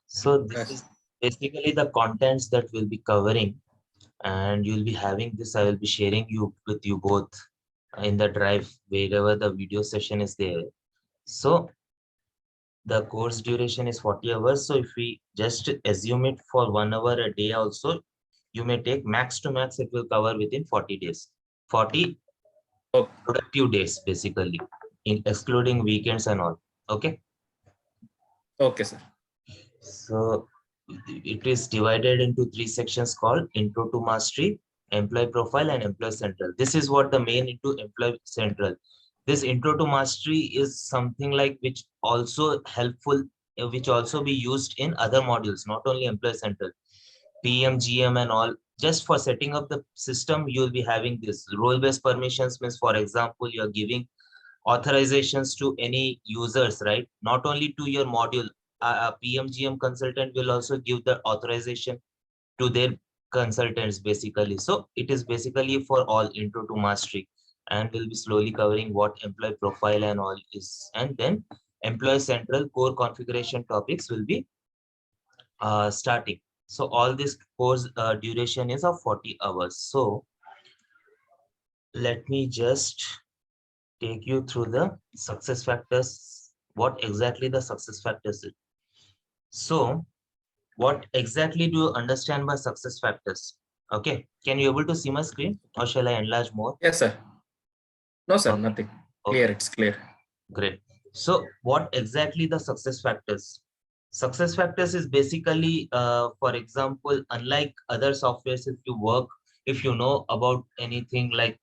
So this Yes. is basically the contents that we'll be covering, and you'll be having this. I will be sharing you with you both in the drive wherever the video session is there. So the course duration is 40 hours. So if we just assume it for 1 hour a day also, you may take max to max, it will cover within 40 days. 40 Oh, productive days, basically, in excluding weekends and all. Okay. okay, sir. So it is divided into three sections called Intro to Mastery, Employee Profile, and Employee Central. This is what the main into Employee Central. This Intro to Mastery is something like which also helpful, which also be used in other modules, not only Employee Central, PM, GM, and all. Just for setting up the system, you'll be having this role-based permissions. Means, for example, you're giving authorizations to any users, right? Not only to your module. A PMGM consultant will also give the authorization to their consultants, basically. So it is basically for all Intro to Mastery, and we'll be slowly covering what employee profile and all is. And then Employee Central core configuration topics will be starting. So all this course duration is of 40 hours. So let me just take you through the success factors, what exactly the success factors is. So what exactly do you understand by success factors? Okay, can you able to see my screen, or shall I enlarge more? Yes, sir. No, sir, Okay, nothing. Clear, okay, it's clear. great. So what exactly the success factors? Success factors is basically, for example, unlike other softwares, if you work, if you know about anything like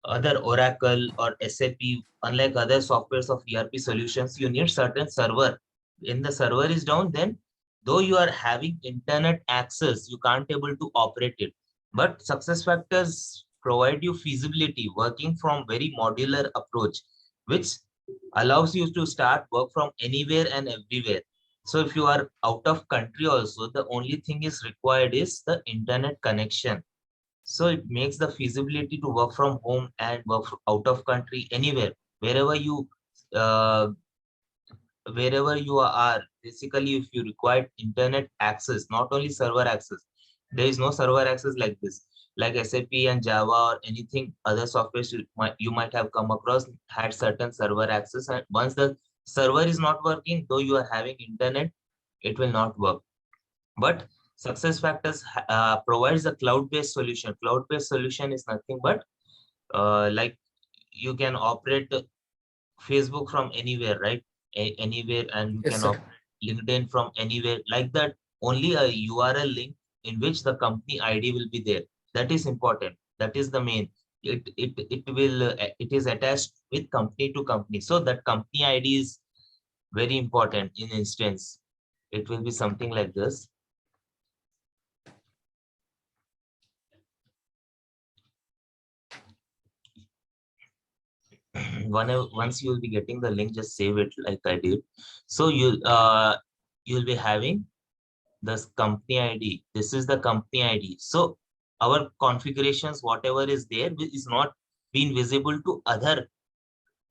other Oracle or SAP, unlike other softwares of ERP solutions, you need certain server. When the server is down, then though you are having internet access, you can't able to operate it. But success factors provide you feasibility, working from very modular approach, which allows you to start work from anywhere and everywhere. So if you are out of country also, the only thing is required is the internet connection. So it makes the feasibility to work from home and work out of country anywhere, wherever you uh, wherever you are. Basically, if you require internet access, not only server access, there is no server access like this. Like SAP and Java or anything other software you might have come across had certain server access, and once the server is not working, though you are having internet, it will not work. But SuccessFactors provides a cloud-based solution. Cloud-based solution is nothing but like you can operate Facebook from anywhere, right? Anywhere, and you Yes, can sir. operate LinkedIn from anywhere. Like that, only a URL link in which the company ID will be there. That is important. That is the main. It is attached with company to company. So that company ID is very important in instance. It will be something like this. Once you'll be getting the link, just save it like I did. So you'll be having this company ID. This is the company ID. So our configurations, whatever is there, is not being visible to other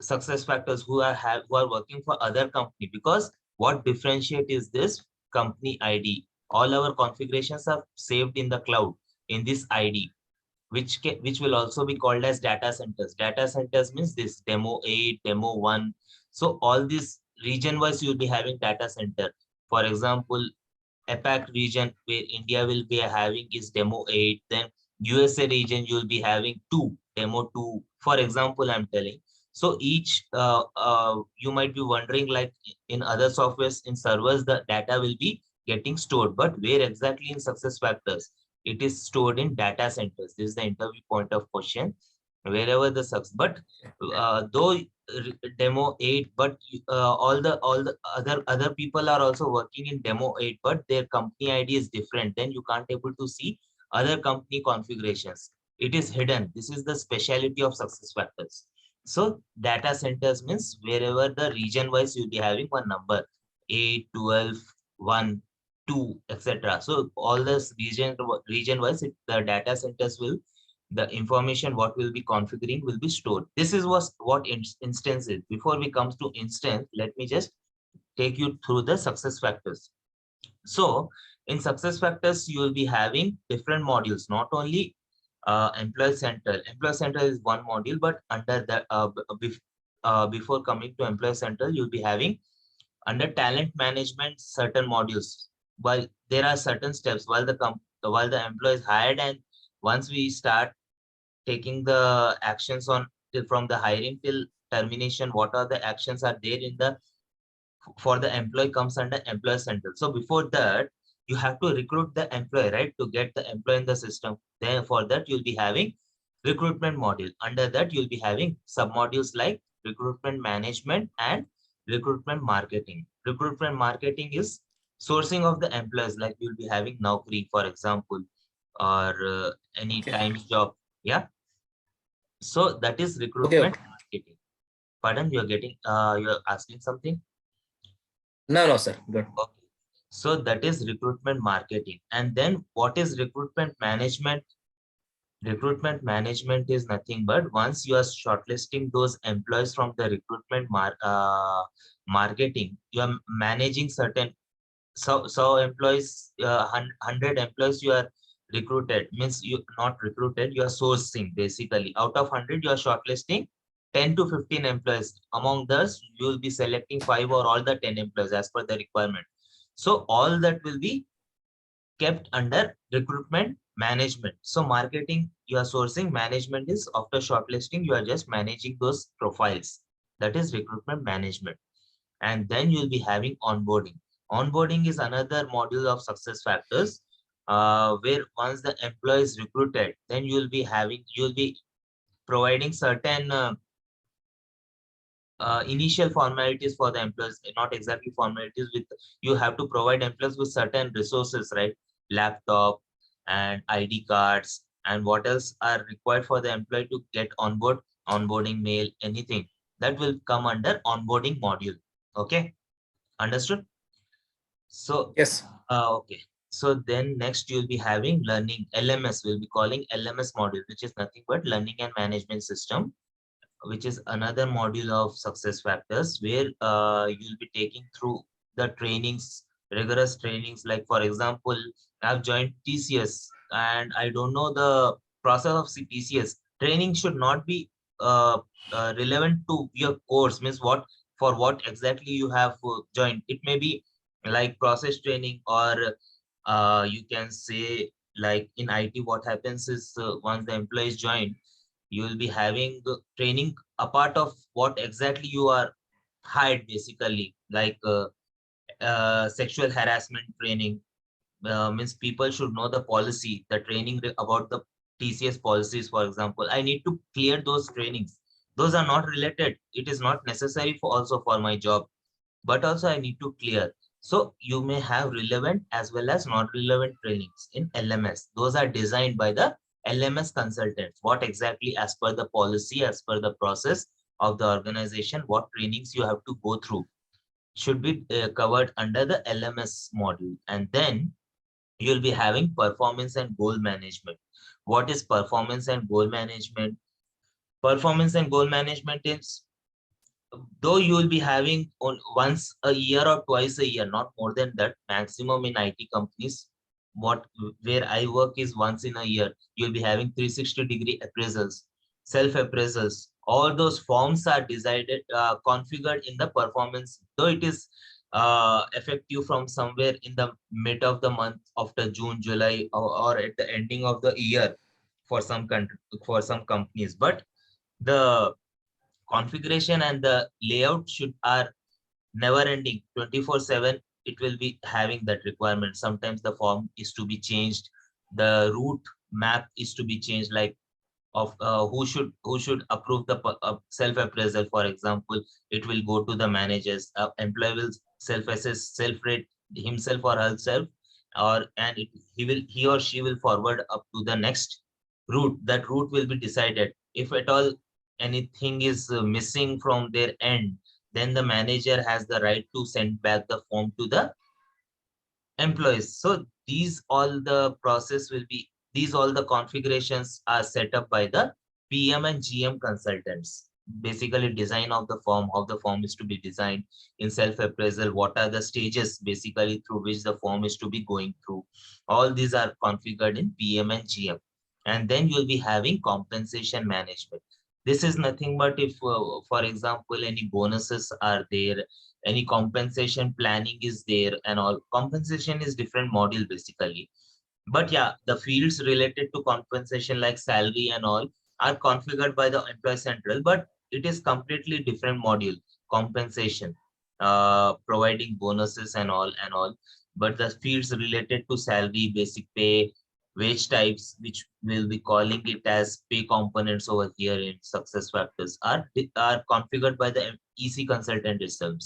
success factors who are working for other company, because what differentiate is this company ID. All our configurations are saved in the cloud in this ID, which will also be called as data centers. Data centers means this demo 8, demo 1. So all these region wise you'll be having data center. For example, APAC region where India will be having is demo 8. Then USA region you'll be having 2, demo 2. For example, I'm telling. So each you might be wondering, like in other softwares in servers the data will be getting stored, but where exactly in success factors it is stored in data centers. This is the interview point of question. Wherever the success, but though demo 8, but all the other people are also working in demo 8, but their company ID is different, then you can't able to see other company configurations. It is hidden. This is the speciality of success factors. So data centers means wherever the region wise you'll be having one number, 8, 12, 1, 2, etc. So all this region wise the data centers will, the information what will be configuring will be stored. This is what instance is. Before we come to instance, let me just take you through the success factors. So in SuccessFactors, you will be having different modules, not only Employee Central. Employee Central is one module, but under that, before coming to Employee Central, you'll be having under talent management certain modules. While there are certain steps while the employee is hired, and once we start taking the actions on from the hiring till termination, what are the actions are there in the for the employee comes under Employee Central. So before that, you have to recruit the employee, right, to get the employee in the system. Then for that, you'll be having recruitment module. Under that, you'll be having submodules like recruitment management and recruitment marketing. Recruitment marketing is sourcing of the employees, like you'll be having Naukri, for example, or any Okay. times job. Yeah. So that is Okay. recruitment Okay. marketing. Pardon, you're asking something? No, no, sir. Good. Okay. So that is recruitment marketing. And then what is recruitment management? Recruitment management is nothing but once you are shortlisting those employees from the marketing, you are managing certain so employees, 100 employees you are recruited, means you not recruited, you are sourcing. Basically out of 100 you are shortlisting 10 to 15 employees. Among those you will be selecting 5 or all the 10 employees as per the requirement. So all that will be kept under recruitment management. So marketing, you are sourcing. Management is after shortlisting, you are just managing those profiles. That is recruitment management. And then you'll be having onboarding. Onboarding is another module of SuccessFactors, where once the employee is recruited, then you'll be providing certain initial formalities for the employees, not exactly formalities. With you have to provide employees with certain resources, right? Laptop and ID cards, and what else are required for the employee to get on board, onboarding mail, anything that will come under onboarding module. Okay, understood? So Yes. okay. So then next you'll be having learning. LMS, will be calling LMS module, which is nothing but learning and management system, which is another module of SuccessFactors, where you'll be taking through the trainings, rigorous trainings. Like for example, I've joined TCS and I don't know the process of TCS. Training should not be relevant to your course, means what for what exactly you have joined. It may be like process training, or you can say like in IT, what happens is once the employees join, you will be having the training a part of what exactly you are hired, basically like sexual harassment training. Means people should know the policy, the training about the TCS policies. For example, I need to clear those trainings. Those are not related, it is not necessary for also for my job, but also I need to clear. So you may have relevant as well as not relevant trainings in LMS. Those are designed by the LMS consultants. What exactly, as per the policy, as per the process of the organization, what trainings you have to go through should be covered under the LMS module. And then you'll be having performance and goal management. What is performance and goal management? Performance and goal management is, though you will be having on once a year or twice a year, not more than that, maximum in IT companies. What where I work is once in a year, you'll be having 360-degree appraisals, self appraisals. All those forms are decided, configured in the performance, though it is effective from somewhere in the mid of the month after June, July, or at the ending of the year for some country, for some companies. But the configuration and the layout should are never ending, 24/7. It will be having that requirement. Sometimes the form is to be changed, the route map is to be changed, like of who should approve the self appraisal. For example, it will go to the managers. Employee will self assess, self rate himself or herself, or he or she will forward up to the next route. That route will be decided. If at all anything is missing from their end, then the manager has the right to send back the form to the employees. So these all the configurations are set up by the PM and GM consultants. basically design of the form, how the form is to be designed. In self-appraisal, what are the stages basically through which the form is to be going through. All these are configured in PM and GM. And then you'll be having compensation management. This is nothing but if, for example, any bonuses are there, any compensation planning is there, and all. Compensation is different module basically. But yeah, the fields related to compensation like salary and all are configured by the Employee Central, but it is completely different module, compensation, providing bonuses and all. But the fields related to salary, basic pay, wage types, which we'll be calling it as pay components over here in SuccessFactors, are configured by the EC consultant itself.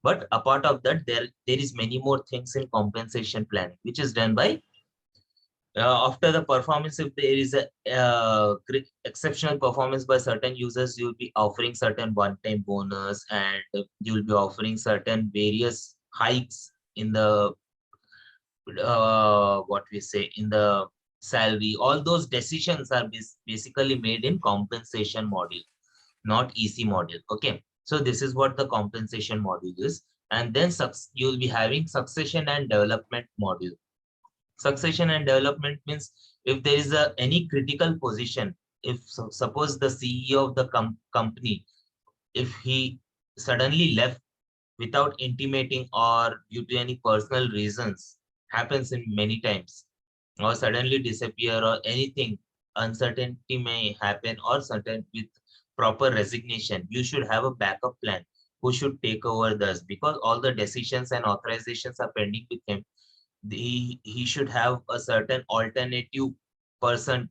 But apart of that, there is many more things in compensation planning, which is done by after the performance. If there is a exceptional performance by certain users, you'll be offering certain one-time bonus, and you'll be offering certain various hikes in the what we say in the salary. All those decisions are basically made in compensation module, not EC module. Okay, so this is what the compensation module is. And then you'll be having succession and development module. Succession and development means if there is any critical position, if suppose the CEO of the company, if he suddenly left without intimating or due to any personal reasons, happens in many times, or suddenly disappear or anything, uncertainty may happen, or certain with proper resignation, you should have a backup plan who should take over this, because all the decisions and authorizations are pending with him. He should have a certain alternative person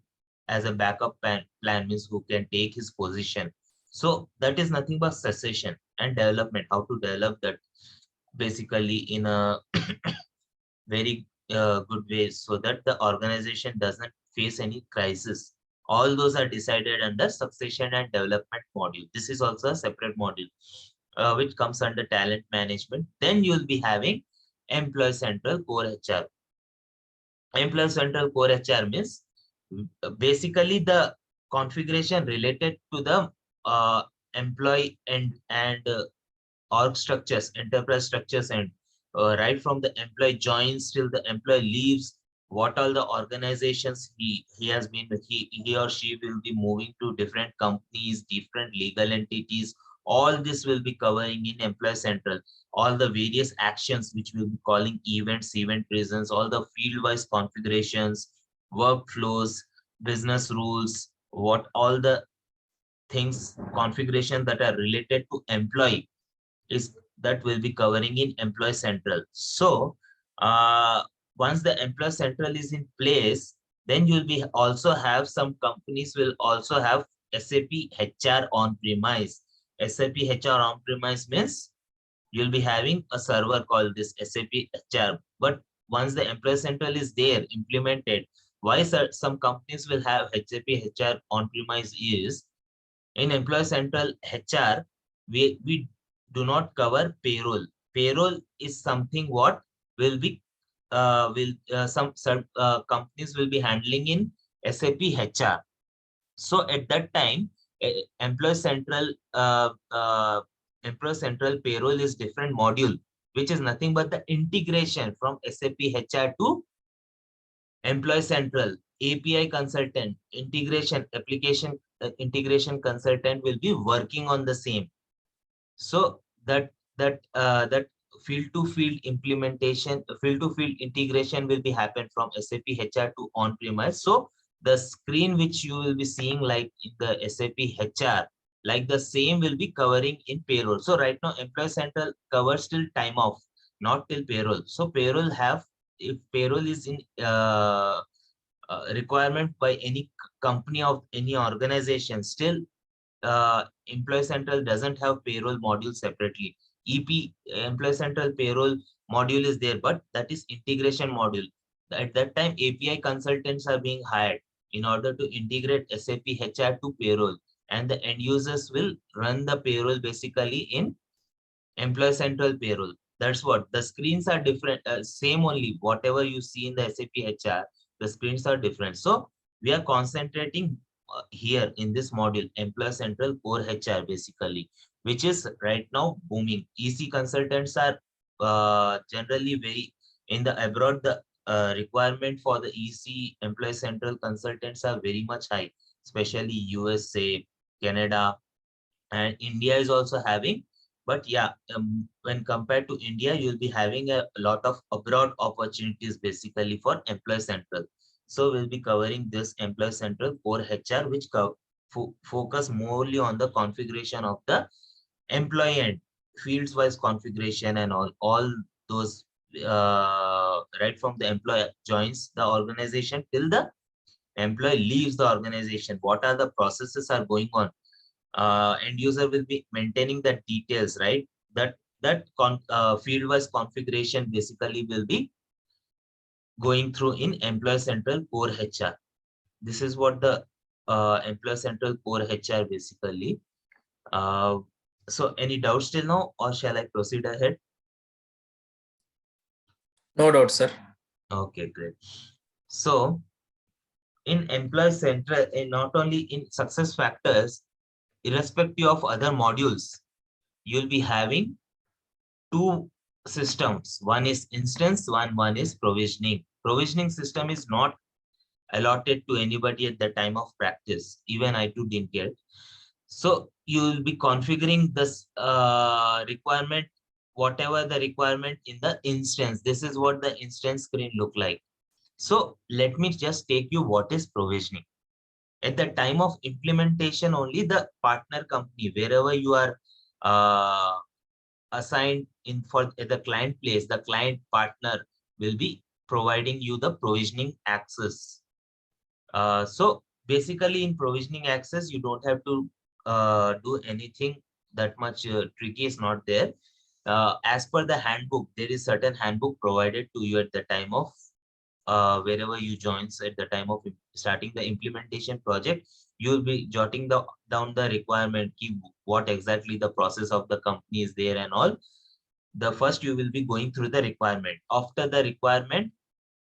as a backup plan means who can take his position. So that is nothing but succession and development, how to develop that basically in a very good way, so that the organization doesn't face any crisis. All those are decided under succession and development module. This is also a separate module which comes under talent management. Then you'll be having Employee Central Core HR. Employee Central Core HR means basically the configuration related to the employee and org structures, enterprise structures, and right from the employee joins till the employee leaves, what all the organizations he has been, he or she will be moving to different companies, different legal entities. All this will be covering in Employee Central. All the various actions which we'll be calling events, event reasons, all the field-wise configurations, workflows, business rules, what all the things, configuration that are related to employee is that will be covering in Employee Central. So once the Employee Central is in place, then you'll be also have some companies will also have SAP HR on premise. SAP HR on premise means you'll be having a server called this SAP HR. But once the Employee Central is there implemented, why some companies will have SAP HR on premise is in Employee Central HR, we do not cover payroll. Payroll is something what will be some companies will be handling in SAP HR. So at that time, Employee Central Employee Central payroll is different module, which is nothing but the integration from SAP HR to Employee Central. API consultant, integration, application integration consultant will be working on the same. So that field to field implementation, field to field integration will be happen from SAP HR to on premise. So the screen which you will be seeing like in the SAP HR, like the same will be covering in payroll. So right now Employee Central covers till time off, not till payroll. So payroll have, if payroll is in requirement by any company of any organization, still Employee Central doesn't have payroll module separately. Employee Central payroll module is there, but that is integration module. At that time, API consultants are being hired in order to integrate SAP HR to payroll, and the end users will run the payroll basically in Employee Central payroll. That's what the screens are different. Same only whatever you see in the SAP HR, the screens are different. So we are concentrating here in this module, Employee Central Core HR basically, which is right now booming. EC consultants are generally very in the abroad. The requirement for the EC Employee Central consultants are very much high, especially USA, Canada, and India is also having. But yeah, when compared to India, you'll be having a lot of abroad opportunities basically for Employee Central. So we'll be covering this Employee Central Core HR, which focus morely on the configuration of the employee end, fields wise configuration and all those, right from the employer joins the organization till the employee leaves the organization. What are the processes are going on? End user will be maintaining the details, right? That field wise configuration basically will be going through in Employee Central Core HR. This is what the Employee Central Core HR basically. Uh, so any doubts till now, or shall I proceed ahead? No doubt, sir. Okay, great. So in Employee Central, in not only in success factors, irrespective of other modules, you'll be having two systems. One is instance, one is provisioning. Provisioning system is not allotted to anybody at the time of practice. Even I too didn't get. So you will be configuring this requirement, whatever the requirement in the instance. This is what the instance screen look like. So let me just take you what is provisioning. At the time of implementation, only the partner company, wherever you are assigned in for the client place, the client partner will be providing you the provisioning access. So basically in provisioning access, you don't have to do anything that much tricky is not there. As per the handbook, there is certain handbook provided to you at the time of wherever you join. So at the time of starting the implementation project, you will be jotting down the requirement, key, what exactly the process of the company is there and all. The first you will be going through the requirement. After the requirement,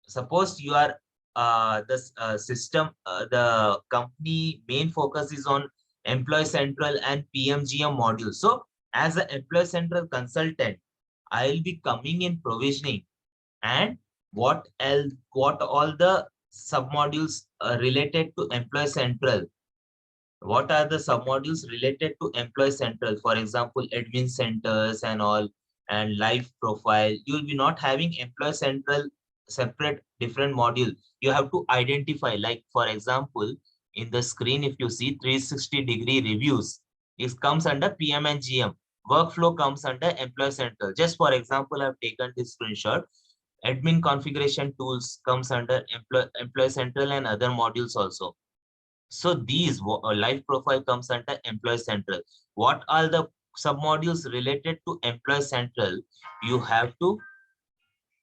suppose you are system, the company main focus is on Employee Central and PMGM module. So as an Employee Central consultant, I will be coming in provisioning and what else, what all the submodules related to Employee Central. What are the submodules related to Employee Central? For example, admin centers and all, and life profile. You will be not having Employee Central separate different module. You have to identify, like for example, in the screen, if you see 360-degree reviews, it comes under PM and GM. Workflow comes under Employee Central. Just for example, I've taken this screenshot. Admin configuration tools comes under Employee Central and other modules also. So these life profile comes under Employee Central. What are the submodules related to Employee Central? You have to,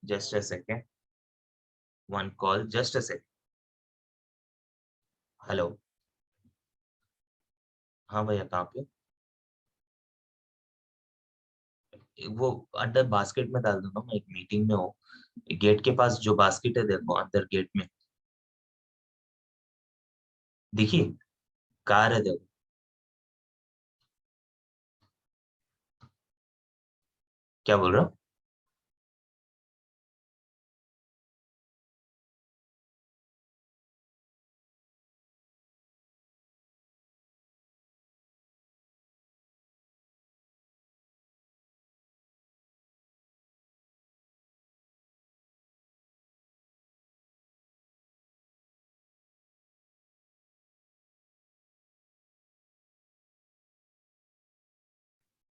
just a second, one call, just a second. Hello, हाँ भैया कहाँ पे? वो अंदर basket में डाल दूंगा, मैं एक मीटिंग में हूँ. गेट के पास जो बास्केट है देखो, अंदर गेट में देखिए, कार है देखो. क्या बोल रहा हूँ?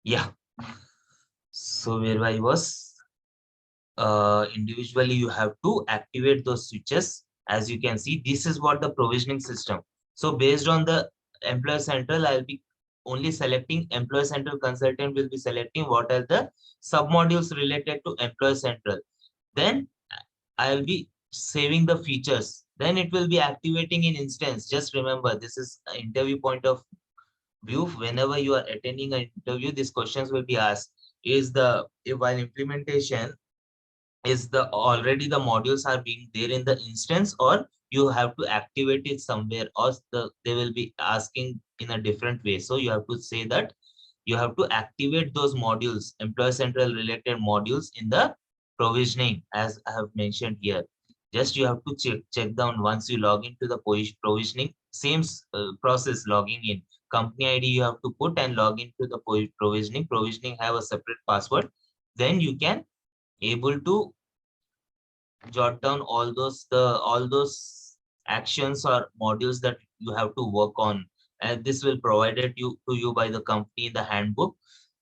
Yeah. So where I was, individually you have to activate those switches. As you can see, this is what the provisioning system. So based on the Employee Central, I'll be only selecting Employee Central consultant, will be selecting what are the submodules related to Employee Central. Then I'll be saving the features. Then it will be activating in instance. Just remember, this is an interview point of view. Whenever you are attending an interview, these questions will be asked. Is the, while implementation, is the already the modules are being there in the instance, or you have to activate it somewhere, or they will be asking in a different way. So you have to say that you have to activate those modules, Employee Central related modules, in the provisioning, as I have mentioned here. Just you have to check down once you log into the provisioning, same process, logging in. Company ID you have to put and log into the provisioning. Provisioning have a separate password. Then you can able to jot down all those actions or modules that you have to work on, and this will provided to you by the company in the handbook.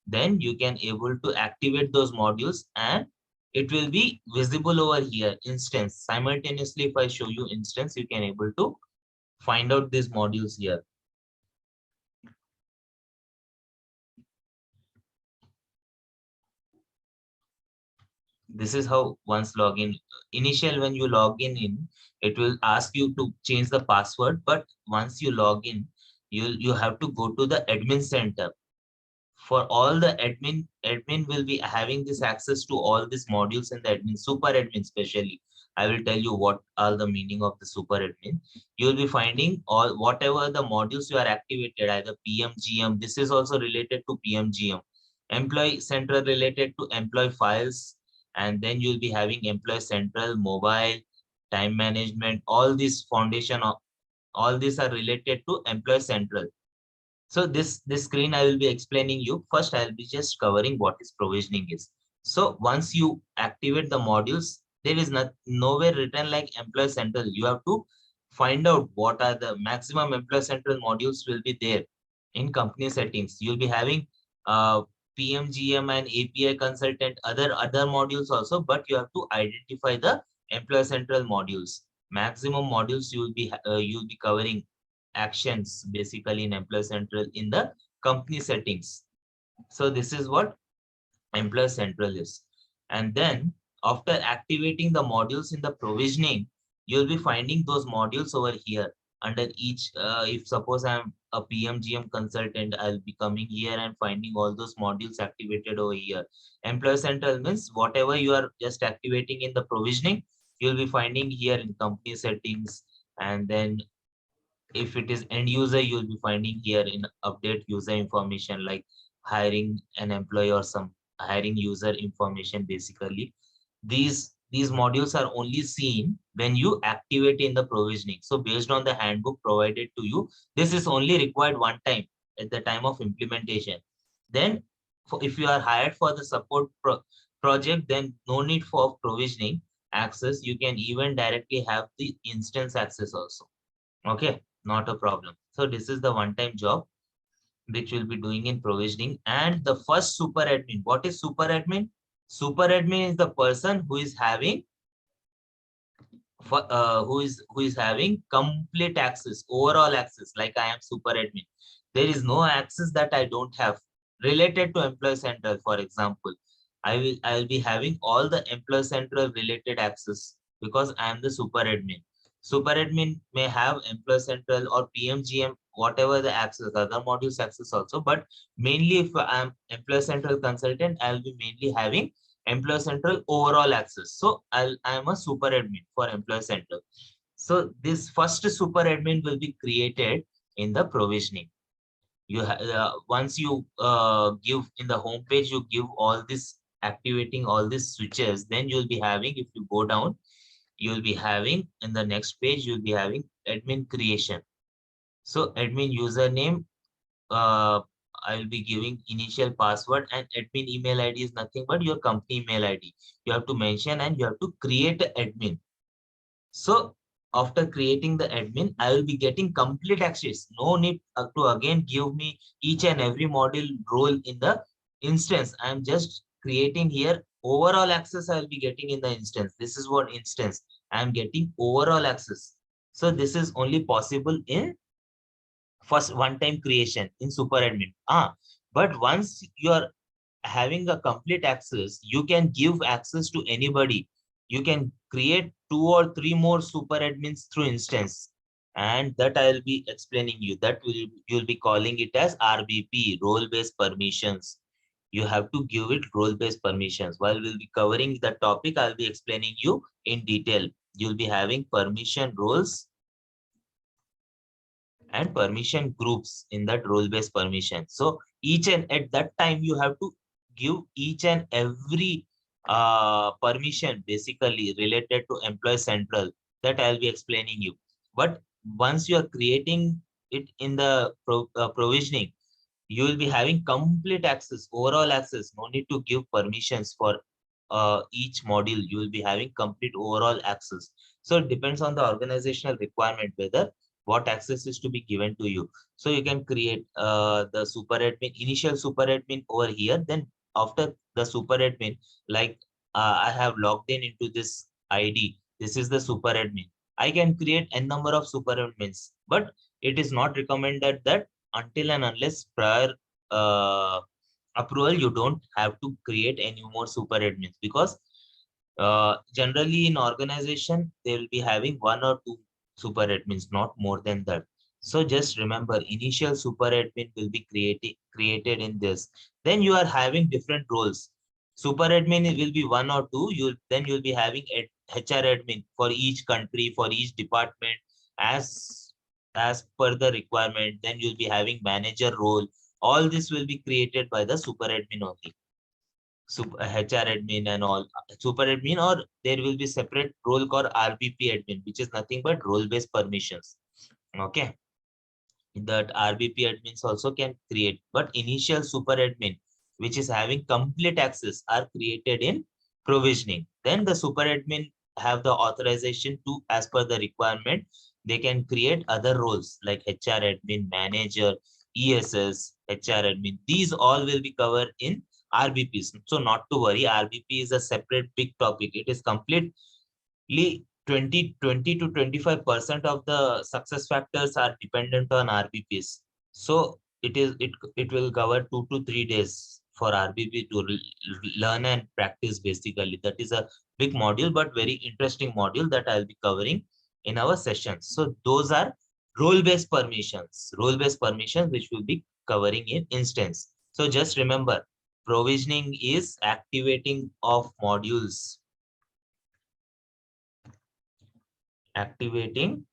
Then you can able to activate those modules, and it will be visible over here, instance. Simultaneously, if I show you instance, you can able to find out these modules here. This is how once login, initial when you log in, it will ask you to change the password, but once you log in, you have to go to the admin center. For all the admin will be having this access to all these modules in the admin, super admin especially. I will tell you what are the meaning of the super admin. You will be finding all whatever the modules you are activated, either PMGM, this is also related to PMGM, Employee Central related to employee files, and then you'll be having Employee Central, mobile, time management, all these foundation of all these are related to Employee Central. So this screen I will be explaining you. First, I'll be just covering what is provisioning is. So once you activate the modules, there is nowhere written like Employee Central. You have to find out what are the maximum Employee Central modules will be there in company settings. You'll be having PMGM and API consultant, other modules also, but you have to identify the Employee Central modules. Maximum modules you'll be covering actions basically in Employee Central in the company settings. So this is what Employee Central is. And then after activating the modules in the provisioning, you'll be finding those modules over here under each. If suppose I'm a PMGM consultant, I'll be coming here and finding all those modules activated over here. Employee Central means whatever you are just activating in the provisioning, you'll be finding here in company settings. And then if it is end user, you'll be finding here in update user information, like hiring an employee or some hiring user information. Basically, these modules are only seen when you activate in the provisioning. So based on the handbook provided to you, this is only required one time at the time of implementation. Then if you are hired for the support project, then no need for provisioning access. You can even directly have the instance access also. Okay, not a problem. So this is the one-time job which we'll be doing in provisioning. And the first super admin. What is super admin? Super admin is the person who is having who is having complete access, overall access. Like I am super admin. There is no access that I don't have related to Employee Central. For example, I will be having all the Employee Central related access because I am the super admin. Super admin may have Employee Central or PMGM, whatever the access, other modules access also. But mainly, if I am Employee Central consultant, I will be mainly having Employee Central overall access. So I am a super admin for Employee Central. So this first super admin will be created in the provisioning. Once you give in the home page, you give all this activating all these switches. Then you'll be having, if you go down, you'll be having in the next page, you'll be having admin creation. So admin username, I will be giving initial password, and admin email ID is nothing but your company email ID. You have to mention and you have to create an admin. So after creating the admin, I will be getting complete access. No need to again give me each and every module role in the instance. I am just creating here overall access. I will be getting in the instance. This is what instance I am getting overall access. So this is only possible in first one-time creation in super admin. But once you are having a complete access, you can give access to anybody. You can create 2 or 3 more super admins through instance, and that I'll be explaining you. That you'll be calling it as RBP, role-based permissions. You have to give it role-based permissions. While we'll be covering the topic, I'll be explaining you in detail you'll be having permission roles and permission groups in that role-based permission. So each and at that time you have to give each and every permission basically related to Employee Central that I'll be explaining you. But once you are creating it in the provisioning, you will be having complete access, overall access. No need to give permissions for each module. You will be having complete overall access. So it depends on the organizational requirement whether what access is to be given to you. So you can create the super admin, initial super admin over here. Then after the super admin, like I have logged in into this ID. This is the super admin. I can create n number of super admins, but it is not recommended that until and unless prior approval, you don't have to create any more super admins, because generally in organization, they will be having one or two super admins, not more than that. So just remember, initial super admin will be created in this. Then you are having different roles. Super admin will be one or two. You'll be having a HR admin for each country, for each department, as per the requirement. Then you'll be having manager role. All this will be created by the super admin only. Super HR admin and all super admin, or there will be separate role called RBP admin, which is nothing but role-based permissions. Okay, that RBP admins also can create, but initial super admin, which is having complete access, are created in provisioning. Then the super admin have the authorization to, as per the requirement, they can create other roles like HR admin, manager, ESS, HR admin. These all will be covered in RBPs. So not to worry, RBP is a separate big topic. It is completely 20 to 25% of the success factors are dependent on RBPs. So it will cover 2 to 3 days for RBP to learn and practice basically. That is a big module, but very interesting module that I'll be covering in our sessions. So those are role-based permissions, which will be covering in instance. So just remember, provisioning is activating of modules, activating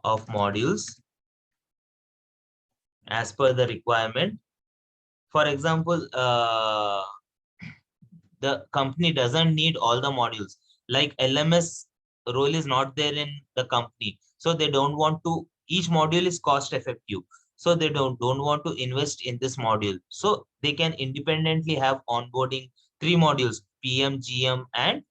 of modules as per the requirement. For example, the company doesn't need all the modules. Like LMS role is not there in the company, so they don't want to. Each module is cost effective, so they don't want to invest in this module. So they can independently have onboarding 3 modules: PM, GM, and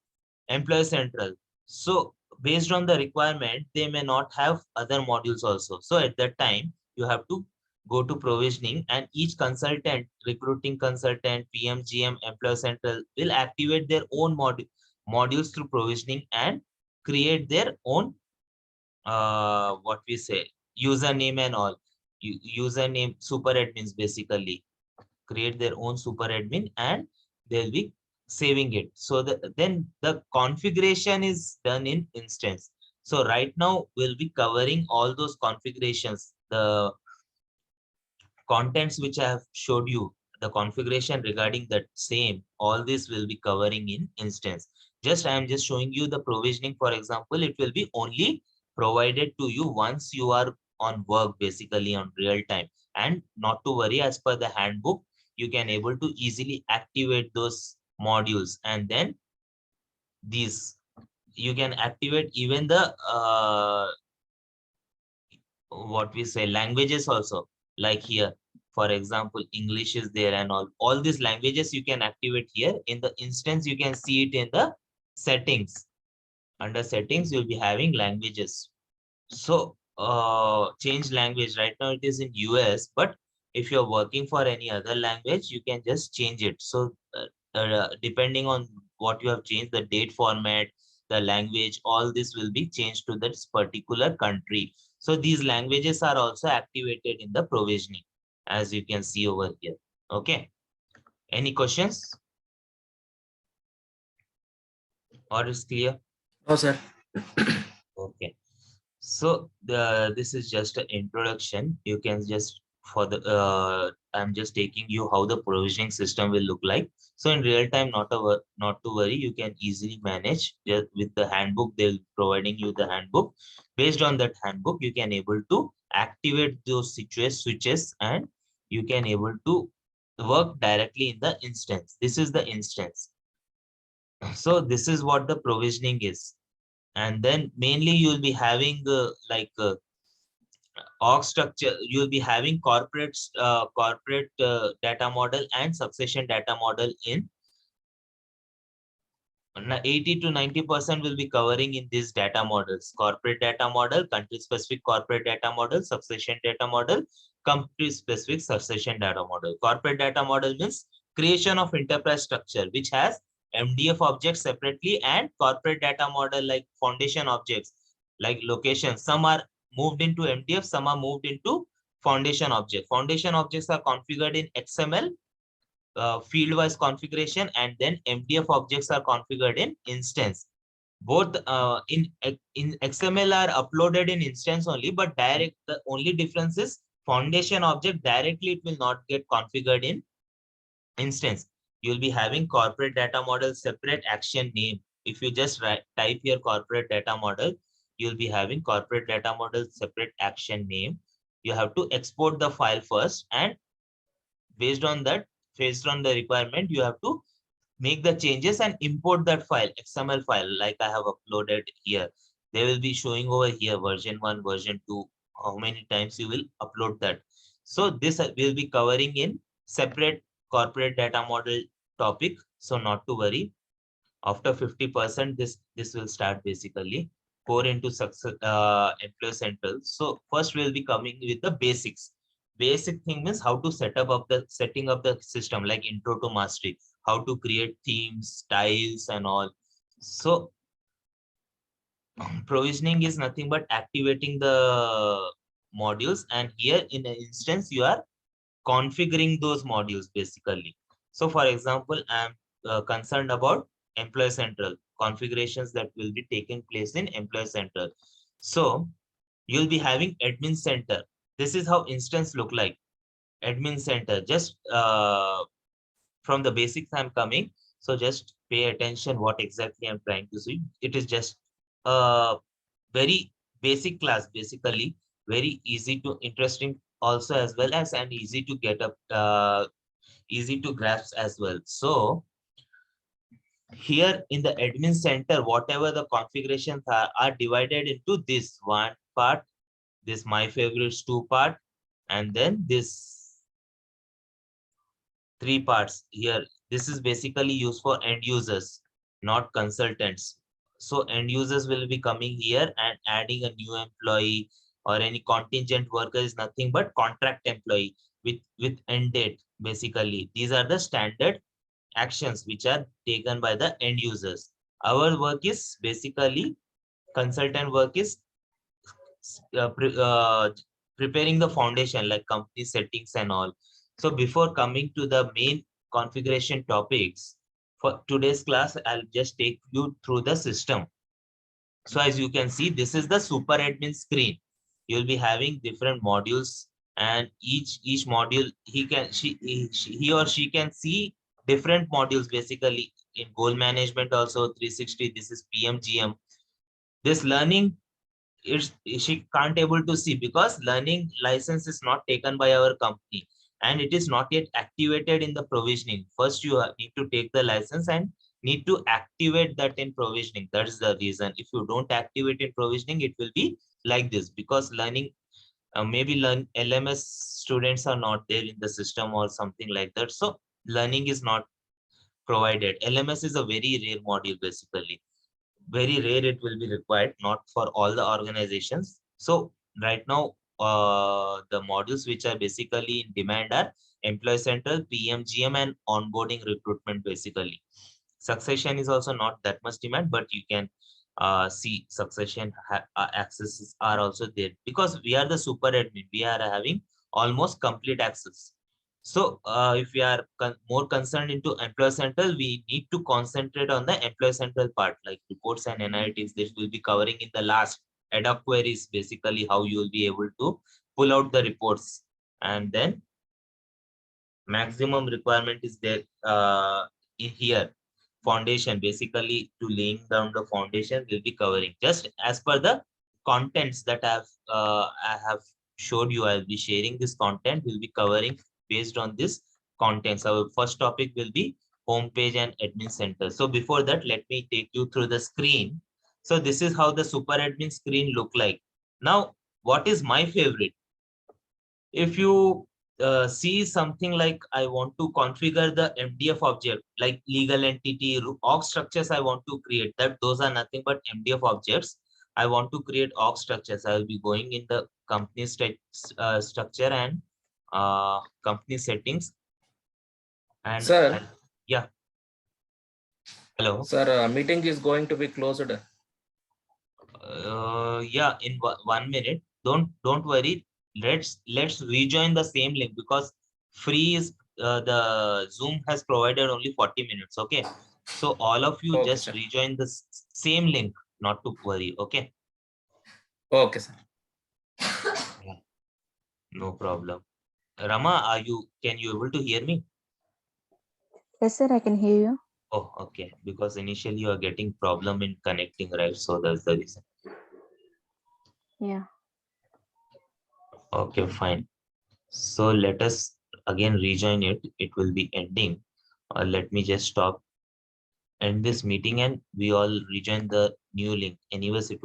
Employee Central. So based on the requirement, they may not have other modules also. So at that time, you have to go to provisioning, and each consultant, recruiting consultant, PM, GM, Employee Central will activate their own modules through provisioning and create their own what we say, username and all. Username super admins basically create their own super admin, and they'll be saving it. So then the configuration is done in instance. So right now we'll be covering all those configurations, the contents which I have showed you, the configuration regarding that same, all this will be covering in instance. I am just showing you the provisioning. For example, it will be only provided to you once you are on work, basically on real time. And not to worry, as per the handbook, you can able to easily activate those modules. And then these, you can activate even the what we say, languages also. Like here, for example, English is there, and all these languages you can activate here in the instance. You can see it in the settings. Under settings, you'll be having languages. So change language. Right now it is in US, but if you're working for any other language, you can just change it. So depending on what you have changed, the date format, the language, all this will be changed to this particular country. So these languages are also activated in the provisioning, as you can see over here. Okay. Any questions? Or is clear? No, sir. Okay. So this is just an introduction. You can just for the I'm just taking you how the provisioning system will look like. So in real time, not to worry, you can easily manage just with the handbook. They'll providing you the handbook. Based on that handbook, you can able to activate those switches, and you can able to work directly in the instance. This is the instance. So this is what the provisioning is. And then mainly you'll be having org structure. You'll be having corporate data model and succession data model in 80 to 90% will be covering in these data models: corporate data model, country specific corporate data model, succession data model, company specific succession data model. Corporate data model means creation of enterprise structure, which has MDF objects separately, and corporate data model like foundation objects, like location. Some are moved into MDF, some are moved into foundation object. Foundation objects are configured in XML field-wise configuration, and then MDF objects are configured in instance. Both in XML are uploaded in instance only, but direct the only difference is foundation object directly it will not get configured in instance. You'll be having corporate data model separate action name. If you just type here corporate data model, you'll be having corporate data model separate action name. You have to export the file first, and based on that, based on the requirement, you have to make the changes and import that file, XML file, like I have uploaded here. They will be showing over here version 1, version 2, how many times you will upload that. So this will be covering in separate corporate data model topic. So not to worry. After 50%, this will start basically core into success employee central. So first we'll be coming with the basics. Basic thing means how to setting up the system, like intro to mastery, how to create themes, styles, and all. So provisioning is nothing but activating the modules, and here in an instance you are configuring those modules basically. So for example, I'm concerned about employee central configurations that will be taking place in employee central. So you'll be having admin center. This is how instance look like. Admin center, just from the basics I'm coming. So just pay attention what exactly I'm trying to see. It is just a very basic class, basically very easy to interesting also, as well as, and easy to get up, easy to grasp as well. So here in the admin center, whatever the configurations are divided into this one part, this my favorites 2 part, and then this 3 parts here. This is basically used for end users, not consultants. So end users will be coming here, and adding a new employee or any contingent worker is nothing but contract employee with end date. Basically, these are the standard actions which are taken by the end users. Our work is basically, consultant work is preparing the foundation, like company settings and all. So before coming to the main configuration topics for today's class, I'll just take you through the system. So as you can see, this is the super admin screen. You'll be having different modules, and each module he or she can see different modules basically. In goal management also 360, this is PMGM. This learning, it's she can't able to see because learning license is not taken by our company, and it is not yet activated in the provisioning. First you need to take the license and need to activate that in provisioning. That is the reason. If you don't activate in provisioning, it will be like this, because learning maybe learn LMS students are not there in the system or something like that. So learning is not provided. LMS is a very rare module basically. Very rare it will be required, not for all the organizations. So right now, the modules which are basically in demand are Employee Central, PMGM, and onboarding recruitment basically. Succession is also not that much demand, but you can see succession accesses are also there, because we are the super admin. We are having almost complete access. So if we are more concerned into Employee Central, we need to concentrate on the Employee Central part, like reports and analytics. This will be covering in the last ad hoc queries, basically how you will be able to pull out the reports and then maximum requirement is there in here. Foundation, basically to laying down the foundation, will be covering just as per the contents that I have showed you. I'll be sharing this content, will be covering based on this contents. Our first topic will be homepage and admin center. So before that, let me take you through the screen. So this is how the super admin screen look like. Now, what is my favorite? If you see something like I want to configure the MDF object, like legal entity, org structures I want to create, that those are nothing but MDF objects. I want to create org structures. I will be going in the company structure and company settings. And Sir, yeah, hello. sir, meeting is going to be closed. Yeah, in 1 minute. Don't worry. Let's rejoin the same link, because free is the Zoom has provided only 40 minutes. Okay, so all of you Okay, just sir. rejoin the same link. Not to worry. Okay. Okay, sir. Yeah, no problem. Rama, can you able to hear me? Yes, sir, I can hear you. Oh, okay. Because initially you are getting problem in connecting, right? So that's the reason. Yeah. Okay, fine. So let us again rejoin it. It will be ending. Let me just stop end this meeting and we all rejoin the new link. Anyways, it will